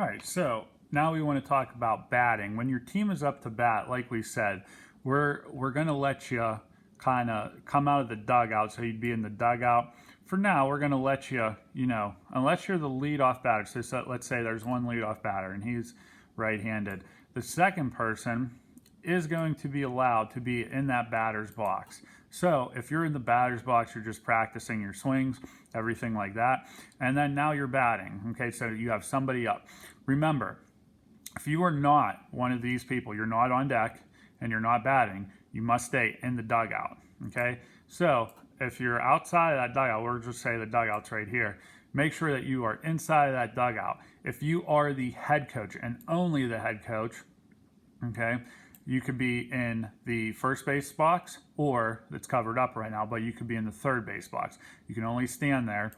All right, so now we want to talk about batting. When your team is up to bat, like we said, we're going to let you kind of come out of the dugout, so you'd be in the dugout. For now, we're going to let you, unless you're the leadoff batter. So let's say there's one leadoff batter and he's right-handed. The second person is going to be allowed to be in that batter's box. So if you're in the batter's box, you're just practicing your swings, everything like that. And then now you're batting. Okay, so you have somebody up. Remember, if you are not one of these people, you're not on deck and you're not batting, you must stay in the dugout. Okay, so if you're outside of that dugout, we'll just say the dugout's right here. Make sure that you are inside of that dugout. If you are the head coach and only the head coach, okay, you could be in the first base box, or it's covered up right now, but you could be in the third base box. You can only stand there.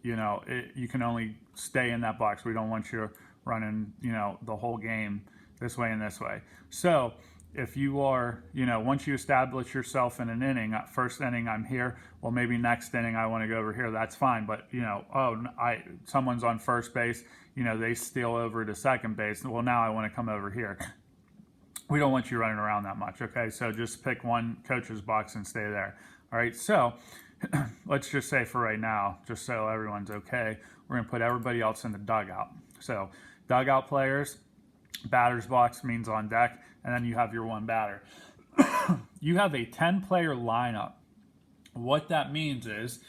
You can only stay in that box. We don't want you running, the whole game this way and this way. So if you are, once you establish yourself in an inning, first inning I'm here, well, maybe next inning I want to go over here, that's fine. But, someone's on first base, they steal over to second base. Well, now I want to come over here. We don't want you running around that much, okay? So just pick one coach's box and stay there. All right, so let's just say for right now, just so everyone's okay, we're going to put everybody else in the dugout. So dugout players, batter's box means on deck, and then you have your one batter. You have a 10-player lineup. What that means is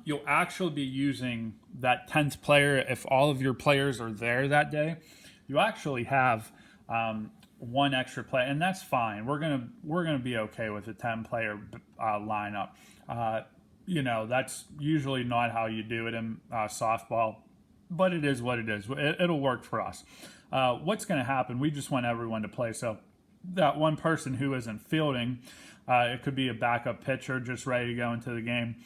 you'll actually be using that 10th player. If all of your players are there that day, you actually have one extra play, and that's fine. We're gonna be okay with a 10-player lineup. That's usually not how you do it in softball, but it is what it is. It'll work for us. What's going to happen? We just want everyone to play. So that one person who isn't fielding, it could be a backup pitcher just ready to go into the game.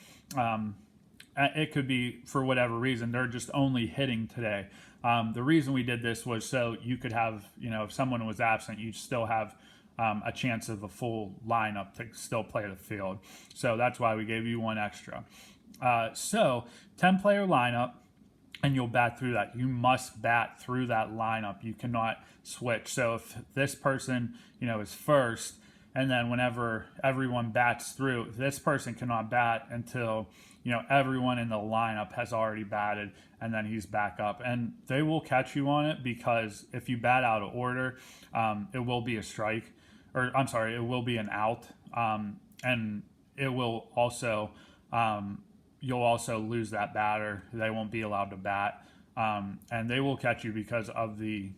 It could be for whatever reason they're just only hitting today. The reason we did this was so you could have, if someone was absent, you'd still have a chance of a full lineup to still play the field. So that's why we gave you one extra. So 10-player lineup, and you'll bat through that. You must bat through that lineup. You cannot switch. So if this person, is first, and then whenever everyone bats through, this person cannot bat until everyone in the lineup has already batted, and then he's back up. And they will catch you on it, because if you bat out of order, it will be a strike, or I'm sorry, it will be an out, and it will also you'll also lose that batter. They won't be allowed to bat, and they will catch you because of the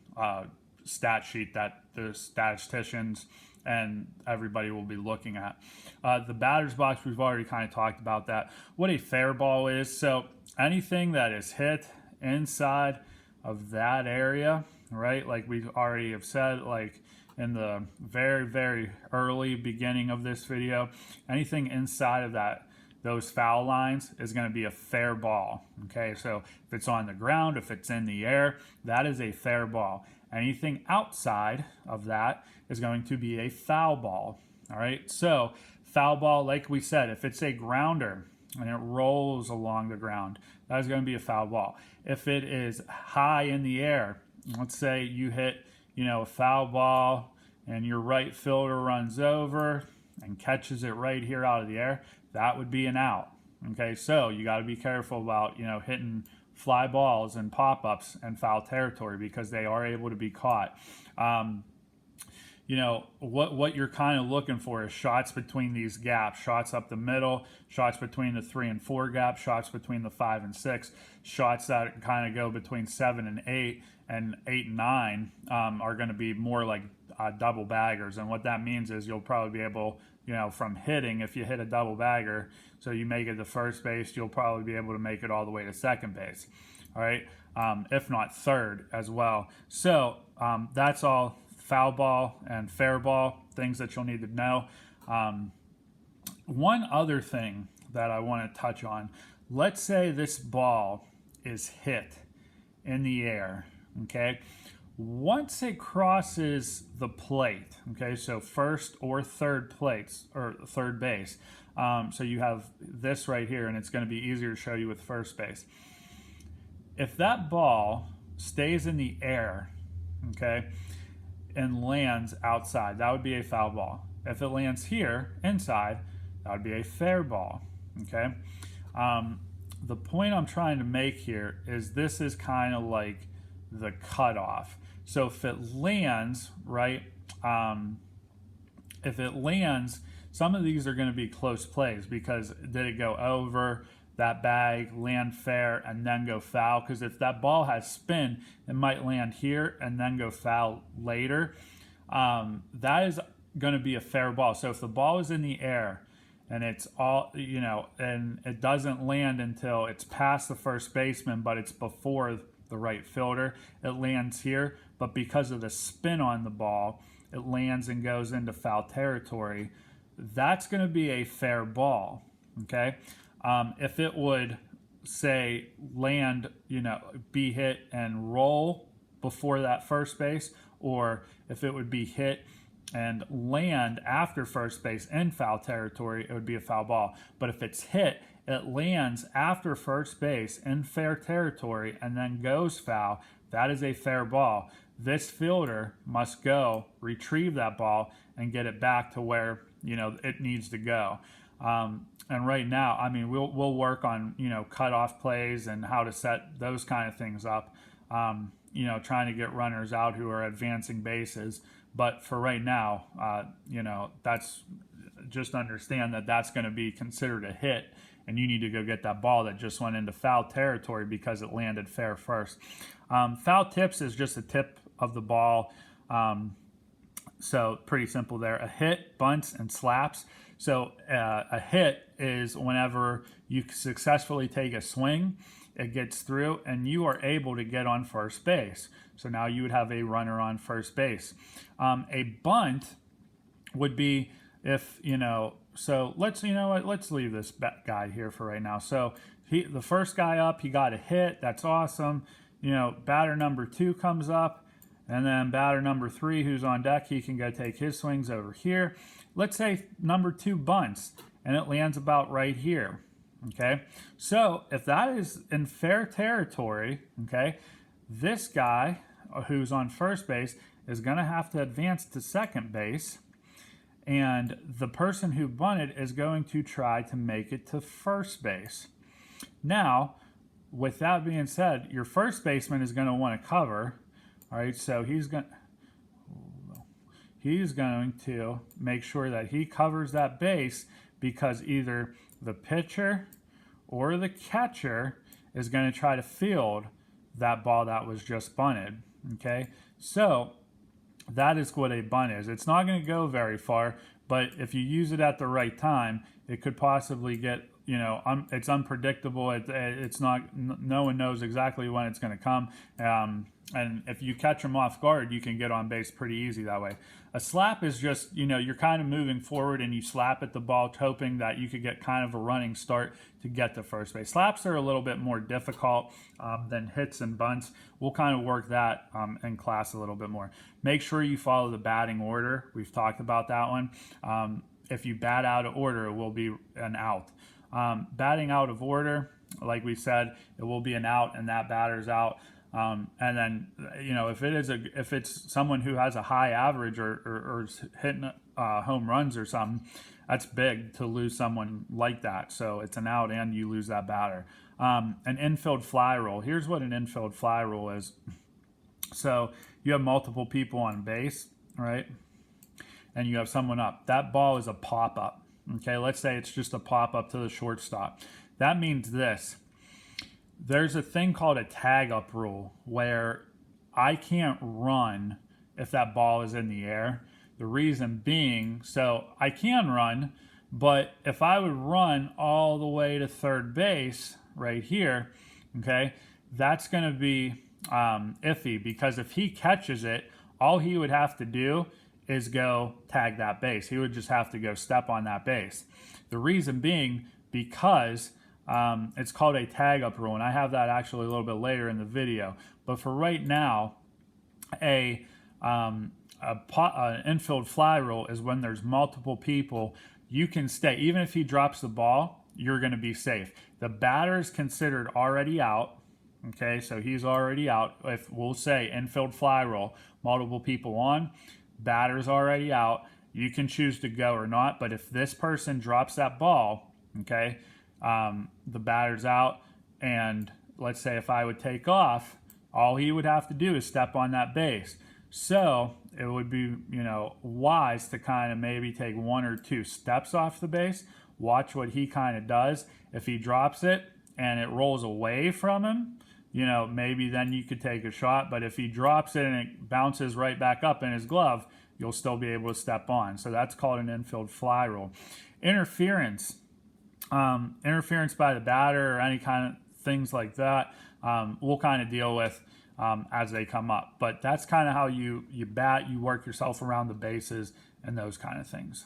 stat sheet that the statisticians and everybody will be looking at. The batter's box, we've already kind of talked about that. What a fair ball is, so anything that is hit inside of that area, right, like we already have said, like in the very, very early beginning of this video, anything inside of those foul lines is going to be a fair ball. Okay, so if it's on the ground, if it's in the air, that is a fair ball. Anything outside of that is going to be a foul ball. All right, so foul ball, like we said, if it's a grounder and it rolls along the ground, that is going to be a foul ball. If it is high in the air, let's say you hit, a foul ball and your right fielder runs over and catches it right here out of the air, that would be an out. Okay, so you got to be careful about, hitting fly balls and pop-ups and foul territory, because they are able to be caught. What you're kind of looking for is shots between these gaps, shots up the middle, shots between the 3 and 4 gap, shots between the 5 and 6, shots that kind of go between 7 and 8, and 8 and 9 are going to be more like double baggers. And what that means is you'll probably be able, from hitting, if you hit a double bagger, so you make it to first base, you'll probably be able to make it all the way to second base. All right, if not third as well. So that's all foul ball and fair ball, things that you'll need to know. One other thing that I want to touch on, let's say this ball is hit in the air, okay? Once it crosses the plate, okay, so first or third plates, or third base, so you have this right here, and it's going to be easier to show you with first base. If that ball stays in the air, okay, and lands outside, that would be a foul ball. If it lands here inside, that would be a fair ball, okay. The point I'm trying to make here is this is kind of like the cutoff. So if it lands, right, if it lands, some of these are going to be close plays because did it go over that bag, land fair, and then go foul? Because if that ball has spin, it might land here and then go foul later. That is going to be a fair ball. So if the ball is in the air and it's all, you know, and it doesn't land until it's past the first baseman, but it's before the right fielder, it lands here. But because of the spin on the ball, it lands and goes into foul territory. That's going to be a fair ball, okay? If it would, say, land, you know, be hit and roll before that first base, or if it would be hit and land after first base in foul territory, it would be a foul ball. But if it's hit, it lands after first base in fair territory and then goes foul, that is a fair ball. This fielder must go retrieve that ball and get it back to where, you know, it needs to go. And right now, I mean, we'll work on, you know, cutoff plays and how to set those kind of things up, you know, trying to get runners out who are advancing bases. But for right now, you know, that's just understand that that's going to be considered a hit, and you need to go get that ball that just went into foul territory because it landed fair first. Foul tips is just a tip of the ball. So pretty simple there. A hit, bunts, and slaps. So a hit is whenever you successfully take a swing, it gets through, and you are able to get on first base. So now you would have a runner on first base. A bunt would be if, you know, so let's, you know what, let's leave this guy here for right now. So the first guy up, he got a hit. That's awesome. You know, batter number 2 comes up, and then batter number 3 who's on deck, he can go take his swings over here. Let's say number 2 bunts, and it lands about right here. Okay, so if that is in fair territory, okay, this guy who's on first base is going to have to advance to second base, and the person who bunted is going to try to make it to first base. Now, with that being said, your first baseman is going to want to cover. All right, so he's going to make sure that he covers that base because either the pitcher or the catcher is going to try to field that ball that was just bunted. Okay, so that is what a bunt is. It's not going to go very far, but if you use it at the right time, it could possibly get, you know, it's unpredictable. It's not, no one knows exactly when it's going to come. And if you catch them off guard, you can get on base pretty easy that way. A slap is just, you know, you're kind of moving forward and you slap at the ball, hoping that you could get kind of a running start to get to first base. Slaps are a little bit more difficult than hits and bunts. We'll kind of work that in class a little bit more. Make sure you follow the batting order. We've talked about that one. If you bat out of order, it will be an out. Batting out of order, like we said, it will be an out and that batter's out. And then, you know, if it's someone who has a high average or hitting home runs or something, that's big to lose someone like that. So it's an out and you lose that batter. An infield fly rule. Here's what an infield fly rule is. So you have multiple people on base, right? And you have someone up. That ball is a pop-up. Okay, let's say it's just a pop-up to the shortstop. That means this. There's a thing called a tag-up rule where I can't run if that ball is in the air. The reason being, so I can run, but if I would run all the way to third base right here, okay, that's going to be iffy because if he catches it, all he would have to do is go tag that base. He would just have to go step on that base. The reason being because it's called a tag up rule, and I have that actually a little bit later in the video. But for right now, an infield fly rule is when there's multiple people, you can stay. Even if he drops the ball, you're going to be safe. The batter is considered already out, Okay, so he's already out. If we'll say infield fly roll, multiple people on, batter's already out. You can choose to go or not, but if this person drops that ball, okay, the batter's out, and let's say if I would take off, all he would have to do is step on that base. So it would be, wise to kind of maybe take 1 or 2 steps off the base, watch what he kind of does. If he drops it and it rolls away from him, maybe then you could take a shot. But if he drops it and it bounces right back up in his glove, you'll still be able to step on. So that's called an infield fly roll. Interference. Interference by the batter or any kind of things like that, we'll kind of deal with as they come up. But that's kind of how you bat, you work yourself around the bases and those kind of things.